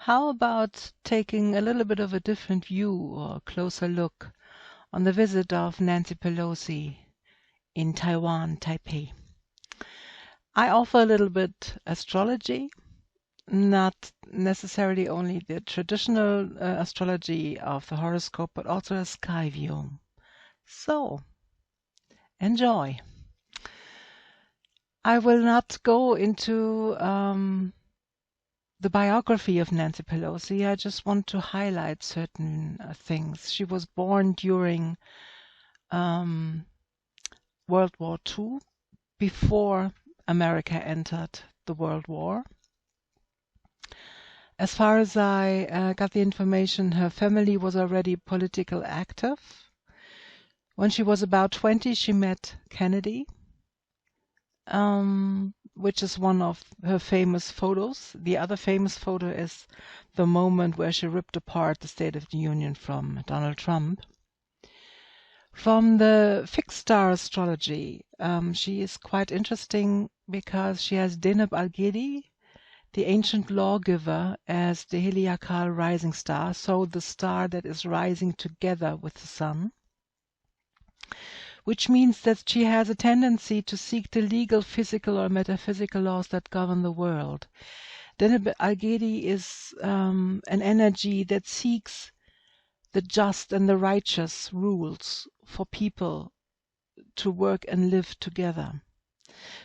How about taking a little bit of a different view or closer look on the visit of Nancy Pelosi in Taiwan, Taipei? I offer a little bit astrology, not necessarily only the traditional astrology of the horoscope, but also a sky view. So, enjoy. I will not go into the biography of Nancy Pelosi. I just want to highlight certain things. She was born during World War II, before America entered the World War. As far as I got the information, her family was already politically active. When she was about 20, she met Kennedy, which is one of her famous photos. The other famous photo is the moment where she ripped apart the State of the Union from Donald Trump. From the fixed star astrology, she is quite interesting because she has Deneb Algedi, the ancient lawgiver, as the heliacal rising star, so the star that is rising together with the sun, which means that she has a tendency to seek the legal, physical, or metaphysical laws that govern the world. Deneb Algedi is an energy that seeks the just and the righteous rules for people to work and live together.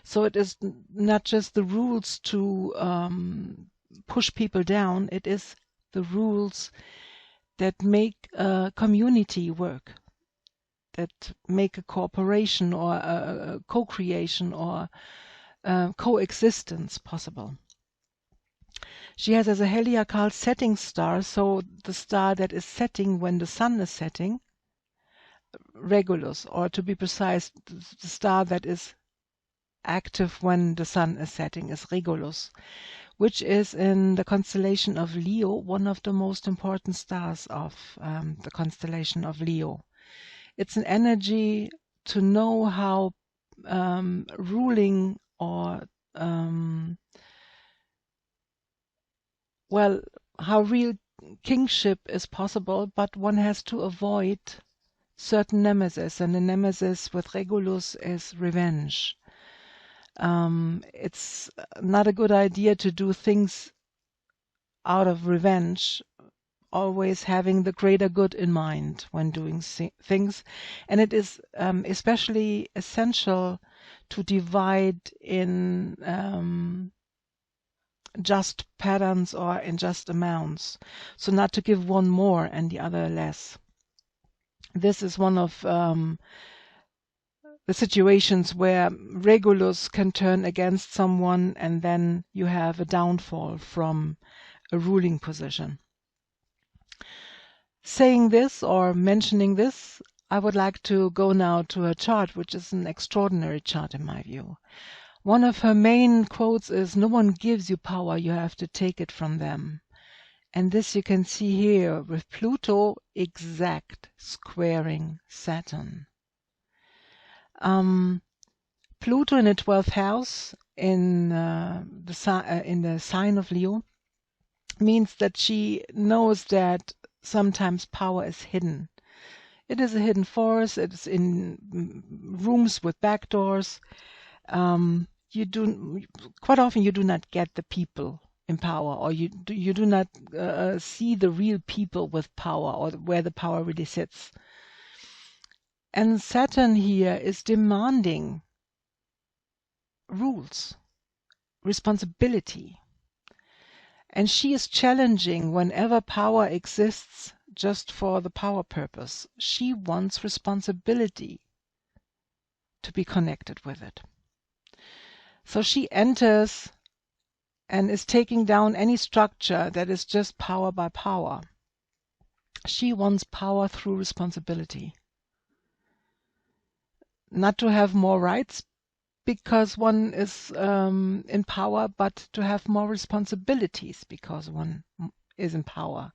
So it is not just the rules to push people down, it is the rules that make a community work, that make a cooperation or a co-creation or coexistence possible. She has as a heliacal setting star, so the star that is setting when the sun is setting, Regulus, or to be precise, the star that is active when the sun is setting is Regulus, which is in the constellation of Leo, one of the most important stars of the constellation of Leo. It's an energy to know how ruling or how real kingship is possible, but one has to avoid certain nemesis, and the nemesis with Regulus is revenge. It's not a good idea to do things out of revenge, always having the greater good in mind when doing things. And it is especially essential to divide in just patterns or in just amounts. So not to give one more and the other less. This is one of the situations where Regulus can turn against someone and then you have a downfall from a ruling position. Saying this or mentioning this, I would like to go now to her chart, which is an extraordinary chart in my view. One of her main quotes is, "No one gives you power, you have to take it from them." And this you can see here with Pluto exact squaring Saturn. Pluto in the 12th house in the sign of Leo means that she knows that sometimes power is hidden. It is a hidden force. It is in rooms with back doors. Quite often you do not get the people in power, or you do not see the real people with power or where the power really sits. And Saturn here is demanding rules, responsibility. And she is challenging whenever power exists just for the power purpose. She wants responsibility to be connected with it. So she enters and is taking down any structure that is just power by power. She wants power through responsibility. Not to have more rights because one is in power, but to have more responsibilities because one is in power.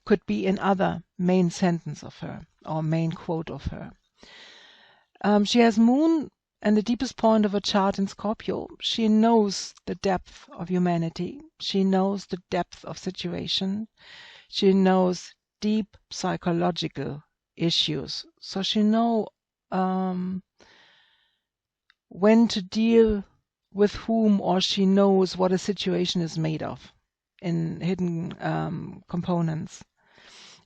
Could be in other main sentence of her or main quote of her. She has Moon and the deepest point of her chart in Scorpio, she knows the depth of humanity. She knows the depth of situation. She knows deep psychological issues. So she knows when to deal with whom, or she knows what a situation is made of in hidden components.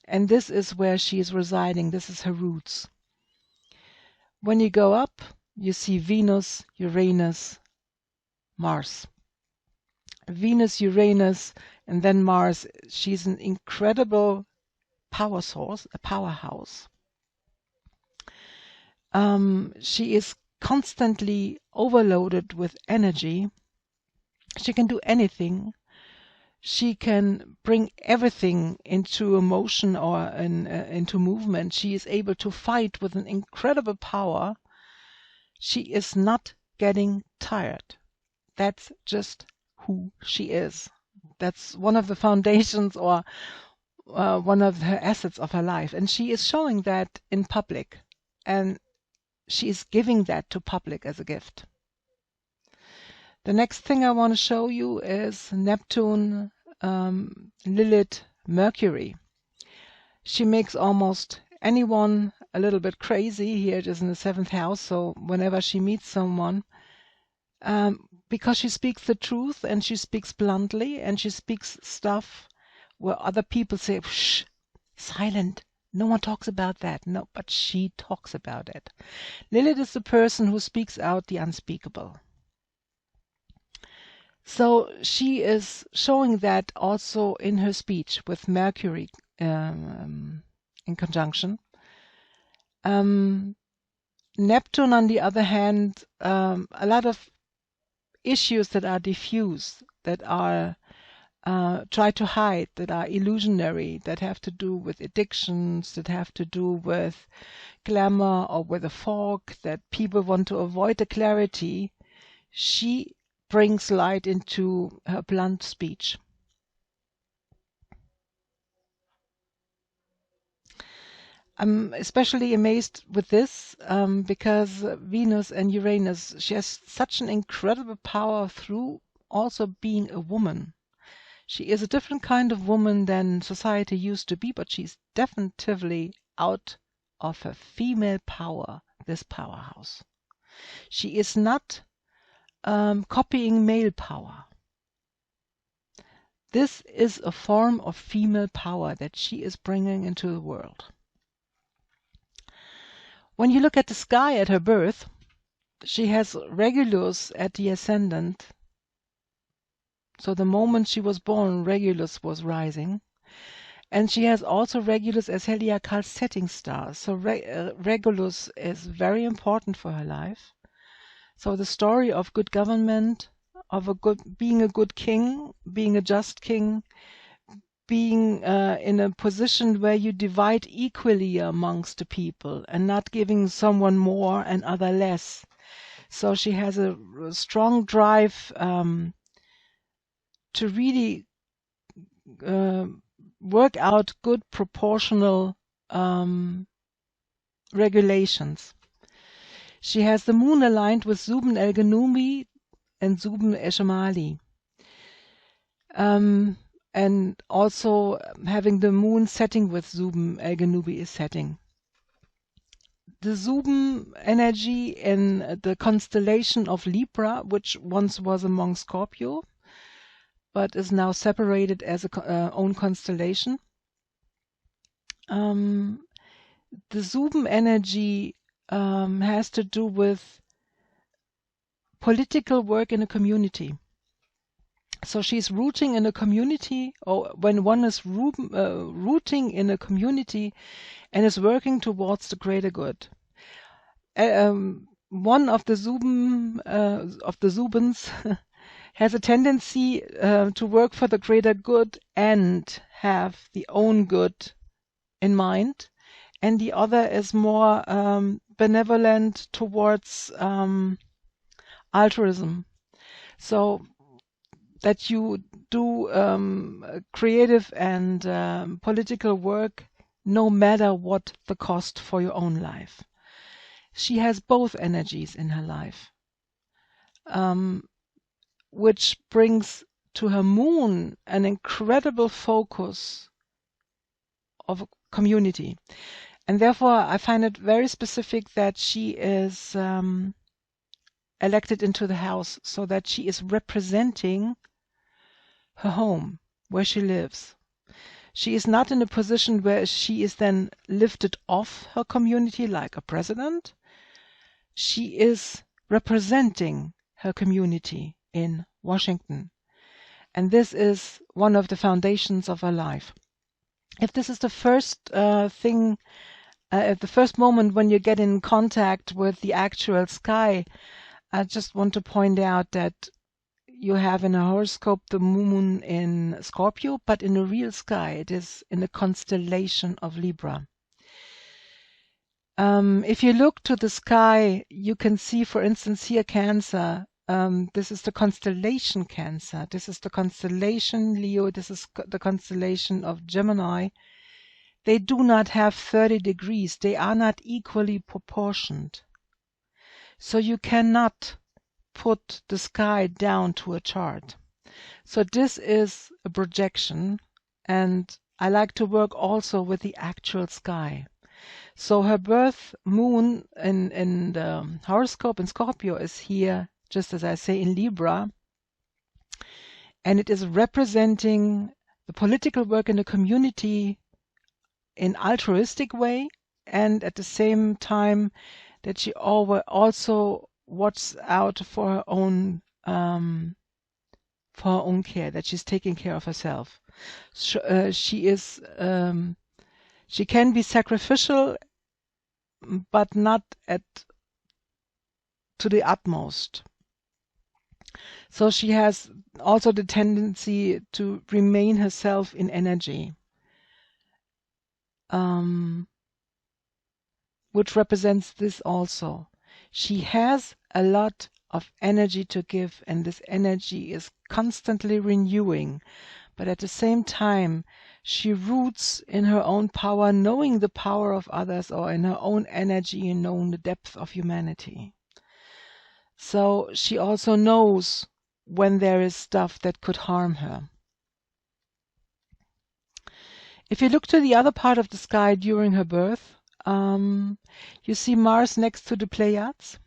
And this is where she is residing. This is her roots. When you go up, you see Venus, Uranus, Mars. Venus, Uranus, and then Mars. She's an incredible power source, a powerhouse. She is constantly overloaded with energy. She can do anything. She can bring everything into motion or into movement. She is able to fight with an incredible power. She is not getting tired. That's just who she is. That's one of the foundations or one of her assets of her life. And she is showing that in public. And she is giving that to public as a gift. The next thing I want to show you is Neptune, Lilith, Mercury. She makes almost anyone a little bit crazy. Here it is in the 7th house, so whenever she meets someone, because she speaks the truth and she speaks bluntly and she speaks stuff where other people say, shh, silent, no one talks about that. No, but she talks about it. Lilith is the person who speaks out the unspeakable. So she is showing that also in her speech with Mercury in conjunction. Neptune, on the other hand, a lot of issues that are diffuse, that are try to hide, that are illusionary, that have to do with addictions, that have to do with glamour or with a fog, that people want to avoid the clarity. She brings light into her blunt speech. I'm especially amazed with this because Venus and Uranus, she has such an incredible power through also being a woman. She is a different kind of woman than society used to be, but she's definitively out of her female power, this powerhouse. She is not copying male power. This is a form of female power that she is bringing into the world. When you look at the sky at her birth, she has Regulus at the ascendant. So the moment she was born, Regulus was rising. And she has also Regulus as heliacal setting star. So Regulus is very important for her life. So the story of good government, of being a good king, being a just king, being in a position where you divide equally amongst the people and not giving someone more and other less. So she has a strong drive to really work out good proportional regulations. She has the moon aligned with Zubin el-Genumi and Zubin Eshamali. And also having the moon setting with Zubin el-Genumi is setting. The Zubin energy in the constellation of Libra, which once was among Scorpio, but is now separated as a own constellation. The Zubin energy has to do with political work in a community. So she's rooting in a community, or when one is rooting in a community and is working towards the greater good. One of the Zubins has a tendency to work for the greater good and have the own good in mind, and the other is more benevolent towards altruism. So that you do creative and political work no matter what the cost for your own life. she has both energies in her life, which brings to her moon an incredible focus of community. And therefore, I find it very specific that she is elected into the house, so that she is representing her home, where she lives. She is not in a position where she is then lifted off her community like a president. She is representing her community in Washington. And this is one of the foundations of her life. If this is the first thing, at the first moment when you get in contact with the actual sky, I just want to point out that you have in a horoscope the moon in Scorpio, but in the real sky it is in the constellation of Libra. If you look to the sky, you can see, for instance, here Cancer. This is the constellation Cancer. This is the constellation Leo. This is the constellation of Gemini. They do not have 30 degrees. They are not equally proportioned. So you cannot put the sky down to a chart. So this is a projection, and I like to work also with the actual sky. So her birth moon in the horoscope in Scorpio is here, just as I say, in Libra, and it is representing the political work in the community in altruistic way, and at the same time that she also watches out for her own care, that she's taking care of herself. She can be sacrificial, but not to the utmost. So she has also the tendency to remain herself in energy, which represents this also. She has a lot of energy to give, and this energy is constantly renewing, but at the same time she roots in her own power, knowing the power of others, or in her own energy and knowing the depth of humanity. So she also knows when there is stuff that could harm her. If you look to the other part of the sky during her birth, you see Mars next to the Pleiades.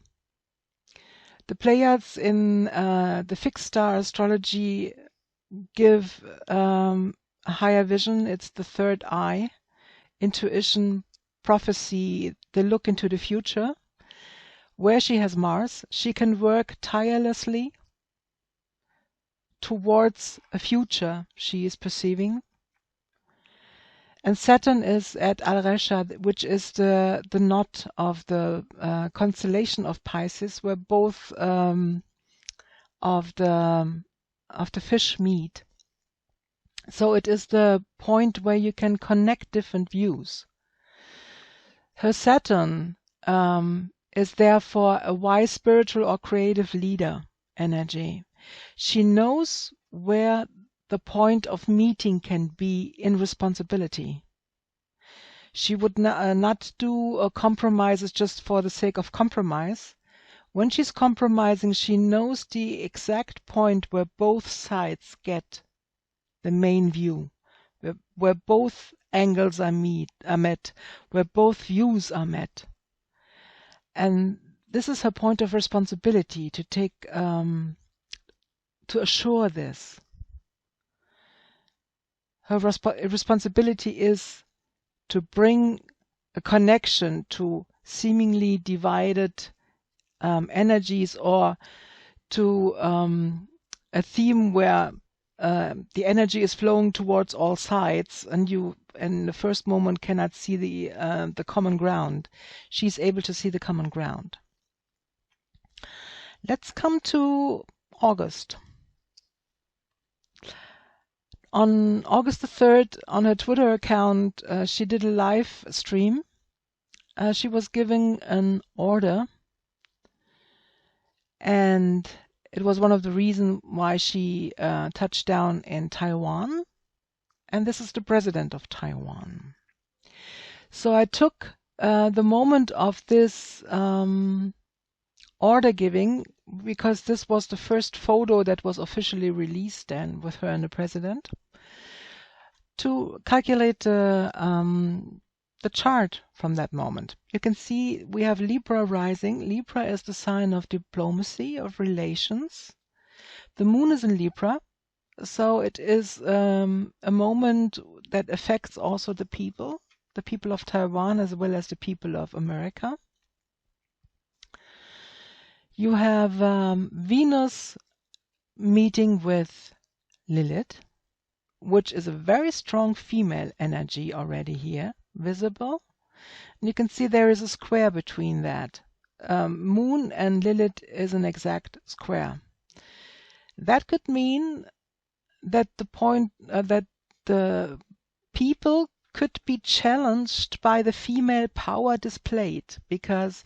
The Pleiades in the fixed star astrology give a higher vision. It's the third eye, intuition, prophecy, the look into the future. Where she has Mars, she can work tirelessly towards a future she is perceiving. And Saturn is at Al-Resha, which is the knot of the constellation of Pisces, where both of the fish meet. So it is the point where you can connect different views. Her Saturn is therefore a wise spiritual or creative leader energy. She knows where the point of meeting can be in responsibility. She would not do compromises just for the sake of compromise. When she's compromising, she knows the exact point where both sides get the main view, where both angles are met, where both views are met. And this is her point of responsibility, to take, to assure this. Her responsibility is to bring a connection to seemingly divided energies, or to a theme where the energy is flowing towards all sides, and you, in the first moment, cannot see the common ground. She's able to see the common ground. Let's come to August. On August the 3rd, on her Twitter account, she did a live stream. She was giving an order, and it was one of the reasons why she touched down in Taiwan. And this is the president of Taiwan. So I took the moment of this order giving, because this was the first photo that was officially released then with her and the president, to calculate the chart from that moment. You can see we have Libra rising. Libra is the sign of diplomacy, of relations. The moon is in Libra, so it is a moment that affects also the people of Taiwan as well as the people of America. You have Venus meeting with Lilith, which is a very strong female energy already here, visible. And you can see there is a square between that. Moon and Lilith is an exact square. That could mean that that the people could be challenged by the female power displayed, because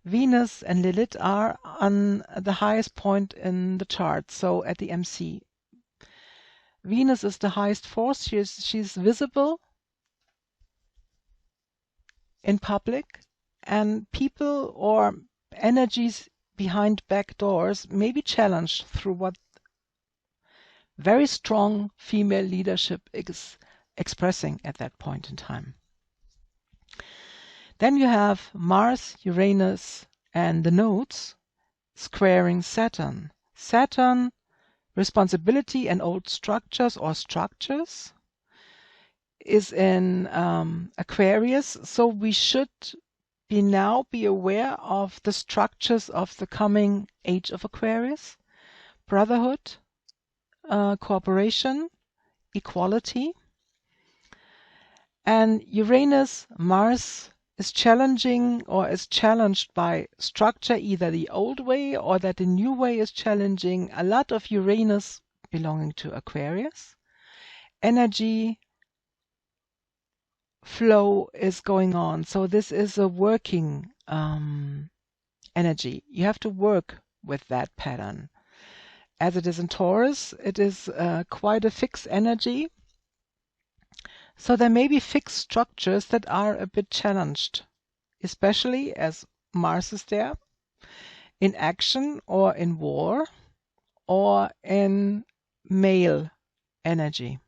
Venus and Lilith are on the highest point in the chart, so at the MC. Venus is the highest force. She's visible in public, and people or energies behind back doors may be challenged through what very strong female leadership is expressing at that point in time. Then you have Mars, Uranus, and the nodes squaring Saturn. Saturn, responsibility and old structures or structures, is in Aquarius, so we should now be aware of the structures of the coming age of Aquarius: brotherhood, cooperation, equality. And Uranus, Mars, is challenging or is challenged by structure, either the old way or that the new way is challenging. A lot of Uranus belonging to Aquarius. Energy flow is going on. So this is a working energy. You have to work with that pattern. As it is in Taurus, it is quite a fixed energy. So there may be fixed structures that are a bit challenged, especially as Mars is there, in action or in war or in male energy.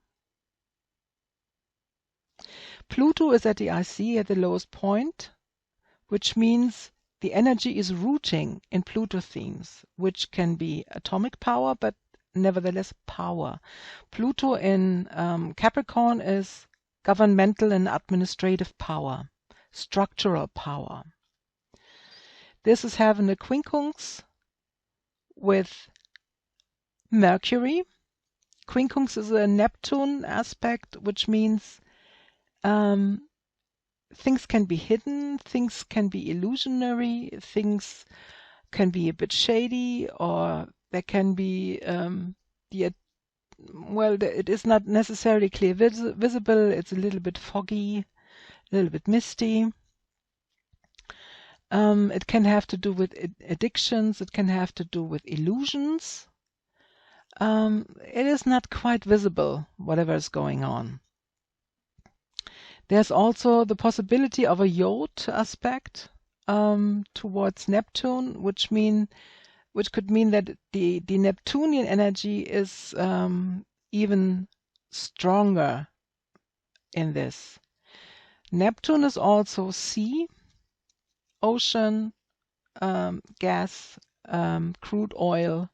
Pluto is at the IC at the lowest point, which means the energy is rooting in Pluto themes, which can be atomic power, but nevertheless power. Pluto in Capricorn is governmental and administrative power, structural power. This is having a quincunx with Mercury. Quincunx is a Neptune aspect, which means things can be hidden, things can be illusionary, things can be a bit shady, or there can be it is not necessarily clear visible, it's a little bit foggy, a little bit misty. It can have to do with addictions, it can have to do with illusions. It is not quite visible, whatever is going on. There's also the possibility of a Yod aspect towards Neptune, which could mean that the Neptunian energy is even stronger in this. Neptune is also sea, ocean, gas, crude oil,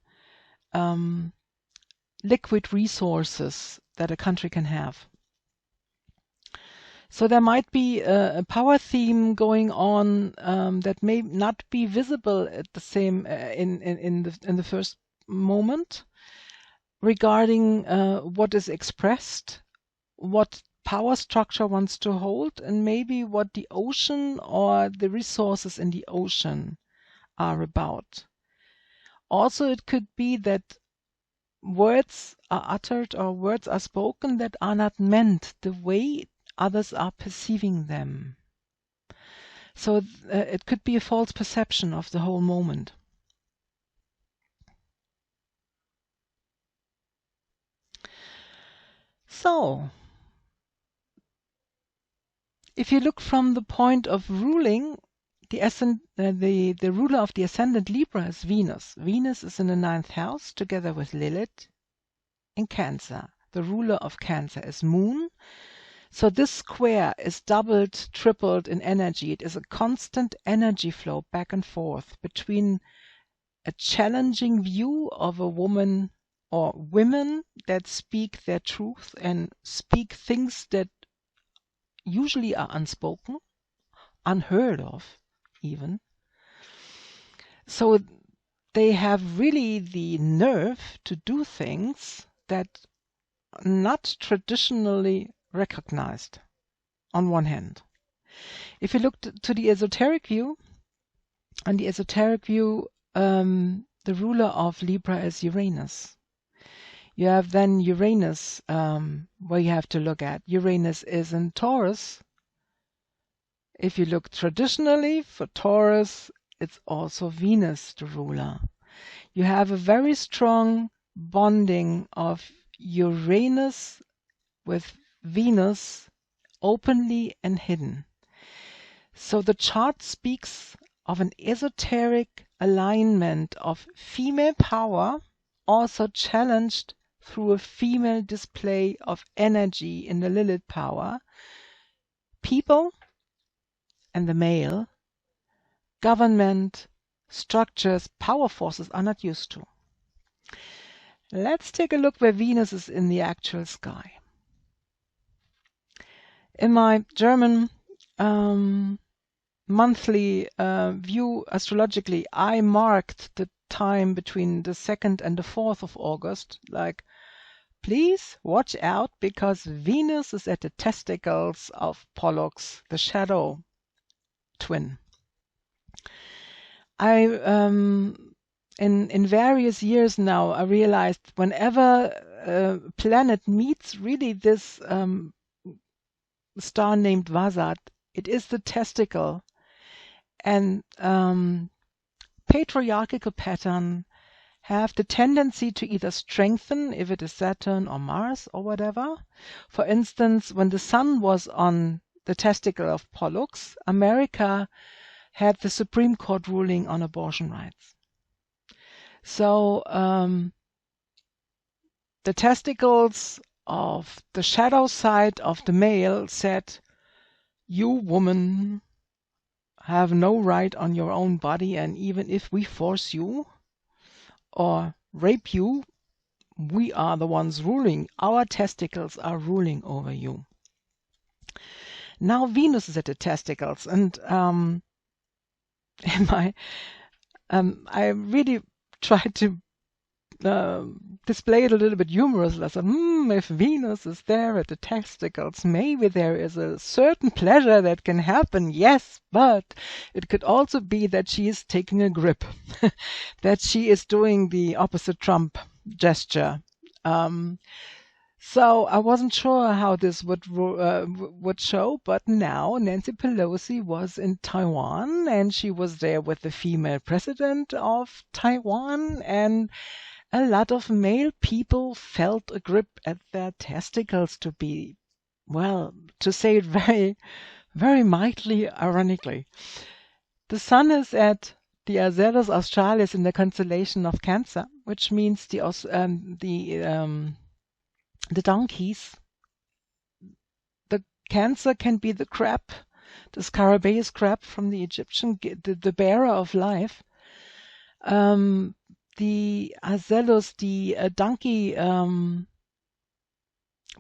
liquid resources that a country can have. So there might be a power theme going on that may not be visible at the same in the first moment, regarding what is expressed, what power structure wants to hold, and maybe what the ocean or the resources in the ocean are about. Also, it could be that words are uttered or words are spoken that are not meant the way others are perceiving them. So it could be a false perception of the whole moment. So, if if you look from the point of ruling, the ruler of the ascendant Libra is Venus. Venus is in the 9th house together with Lilith in Cancer. The ruler of Cancer is Moon. So this square is doubled, tripled in energy. It is a constant energy flow back and forth between a challenging view of a woman or women that speak their truth and speak things that usually are unspoken, unheard of even. So they have really the nerve to do things that are not traditionally recognized on one hand. If you look to the esoteric view, on the esoteric view, the ruler of Libra is Uranus. You have then Uranus, where you have to look at. Uranus is in Taurus. If you look traditionally for Taurus, it's also Venus, the ruler. You have a very strong bonding of Uranus with Venus, openly and hidden. So the chart speaks of an esoteric alignment of female power, also challenged through a female display of energy in the Lilith power. People and the male, government, structures, power forces are not used to. Let's take a look where Venus is in the actual sky. In my German monthly view astrologically, I marked the time between the 2nd and the 4th of August, like, please watch out because Venus is at the testicles of Pollux, the shadow twin. In various years now, I realized whenever a planet meets really this star named Vasat, it is the testicle. And patriarchal pattern have the tendency to either strengthen if it is Saturn or Mars or whatever. For instance, when the sun was on the testicle of Pollux, America had the Supreme Court ruling on abortion rights. So the testicles of the shadow side of the male said, you woman have no right on your own body, and even if we force you or rape you, we are the ones ruling. Our testicles are ruling over you. Now Venus is at the testicles, and I really tried to display it a little bit humorously. I said, if Venus is there at the testicles, maybe there is a certain pleasure that can happen, yes, but it could also be that she is taking a grip, that she is doing the opposite Trump gesture. So I wasn't sure how this would show, but now Nancy Pelosi was in Taiwan, and she was there with the female president of Taiwan, and a lot of male people felt a grip at their testicles, to be, well, to say it very, very mildly, ironically. The sun is at the Azeros Australis in the constellation of Cancer, which means the donkeys. The Cancer can be the crab, the Scarabaeus crab from the Egyptian, the bearer of life. The Azelus, the donkey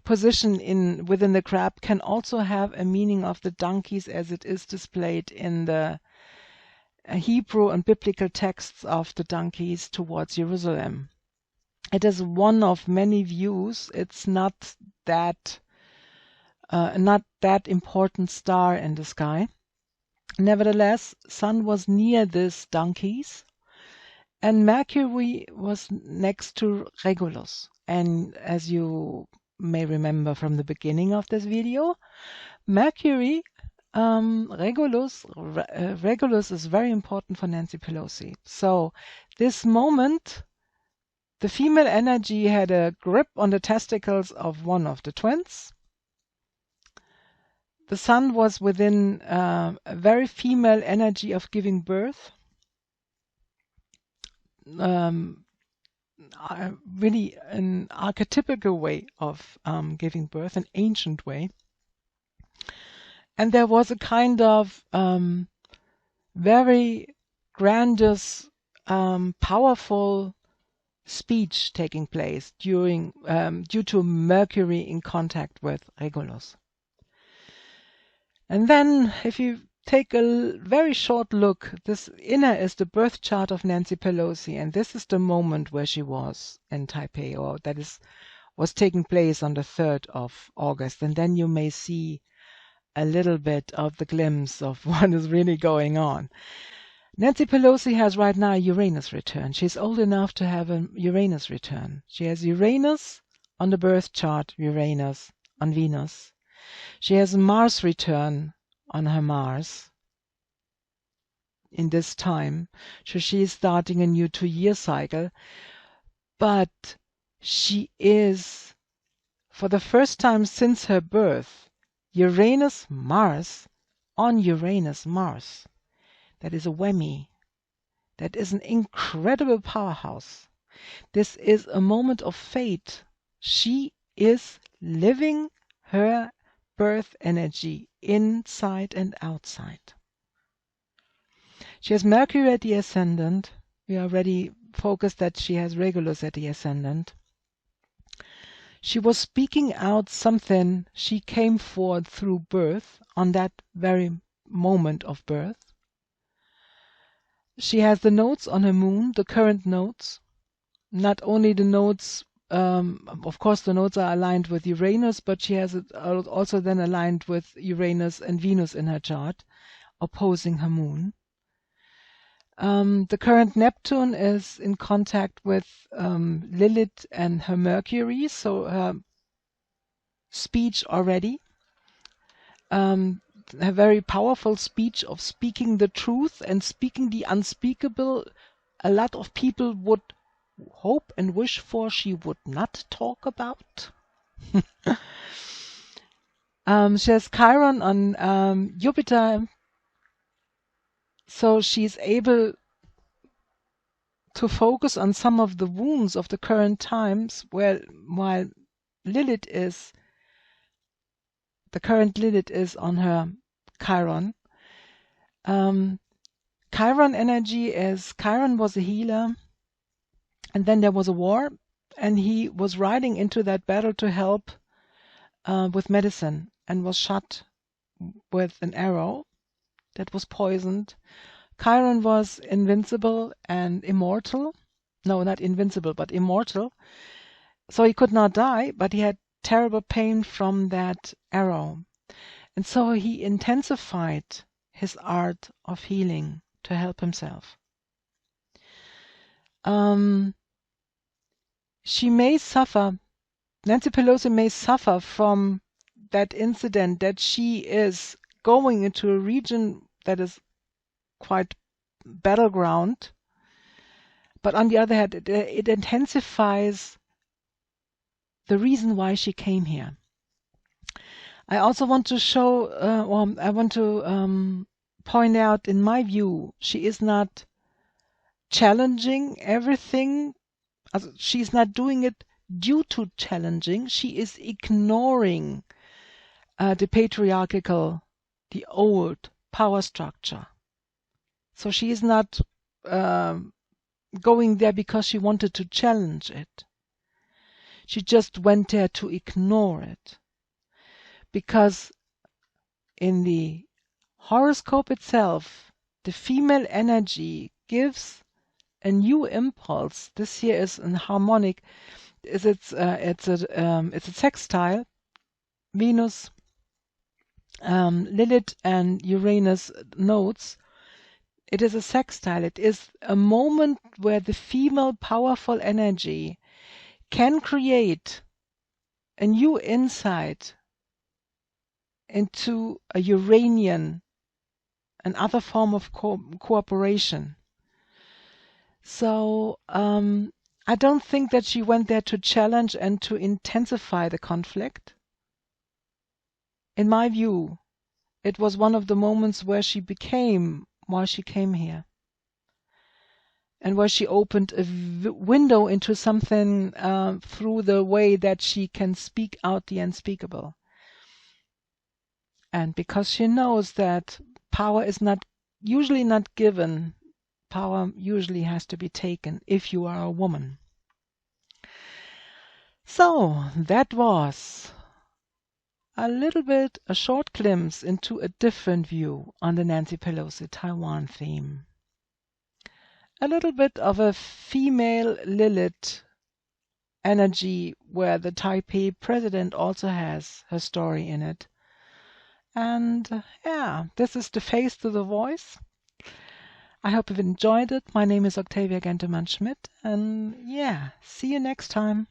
position within the crab, can also have a meaning of the donkeys as it is displayed in the Hebrew and biblical texts of the donkeys towards Jerusalem. It is one of many views. It's not that important star in the sky. Nevertheless, Sun was near these donkeys, and Mercury was next to Regulus. And as you may remember from the beginning of this video, Mercury, Regulus is very important for Nancy Pelosi. So this moment, the female energy had a grip on the testicles of one of the twins. the sun was within a very female energy of giving birth. Really an archetypical way of giving birth, an ancient way. And there was a kind of very grandiose, powerful speech taking place due to Mercury in contact with Regulus. And then, if you take a very short look, this inner is the birth chart of Nancy Pelosi, and this is the moment where she was in Taipei, or that was taking place on the 3rd of August. And then you may see a little bit of the glimpse of what is really going on. Nancy Pelosi has right now a Uranus return. She's old enough to have a Uranus return. She has Uranus on the birth chart, Uranus on Venus. She has a Mars return on her Mars in this time. So she is starting a new 2-year cycle. But she is, for the first time since her birth, Uranus-Mars on Uranus-Mars. That is a whammy. That is an incredible powerhouse. This is a moment of fate. She is living her birth energy inside and outside. She has Mercury at the ascendant. We already focused that she has Regulus at the ascendant. She was speaking out something she came forward through birth on that very moment of birth. She has the nodes on her moon, the current nodes. Not only the nodes, of course the nodes are aligned with Uranus, but she has it also then aligned with Uranus and Venus in her chart, opposing her moon. The current Neptune is in contact with Lilith and her Mercury, so her speech already. A very powerful speech of speaking the truth and speaking the unspeakable. A lot of people would hope and wish for she would not talk about. She has Chiron on Jupiter, so she's able to focus on some of the wounds of the current times, while Lilith is the current Lilith is on her Chiron. Chiron energy is, Chiron was a healer, and then there was a war, and he was riding into that battle to help with medicine, and was shot with an arrow that was poisoned. Chiron was invincible and immortal. No, not invincible, but immortal. So he could not die, but he had terrible pain from that arrow. And so he intensified his art of healing to help himself. She may suffer, Nancy Pelosi may suffer from that incident, that she is going into a region that is quite battleground. But on the other hand, it intensifies the reason why she came here. I also want to show, I want to point out, in my view, she is not challenging everything. She's not doing it due to challenging. She is ignoring the patriarchal, the old power structure. So she is not going there because she wanted to challenge it. She just went there to ignore it. Because in the horoscope itself, the female energy gives a new impulse. This here is an harmonic. It's a sextile. Venus, Lilith, and Uranus nodes. It is a sextile. It is a moment where the female powerful energy can create a new insight into a Uranian, another form of cooperation. So I don't think that she went there to challenge and to intensify the conflict. In my view, it was one of the moments where she became while she came here. And where she opened a window into something through the way that she can speak out the unspeakable. And because she knows that power is usually not given, power usually has to be taken if you are a woman. So that was a short glimpse into a different view on the Nancy Pelosi Taiwan theme. A little bit of a female Lilith energy where the Taipei president also has her story in it. And this is the face to the voice. I hope you've enjoyed it. My name is Octavia Gentemann-Schmidt, and see you next time.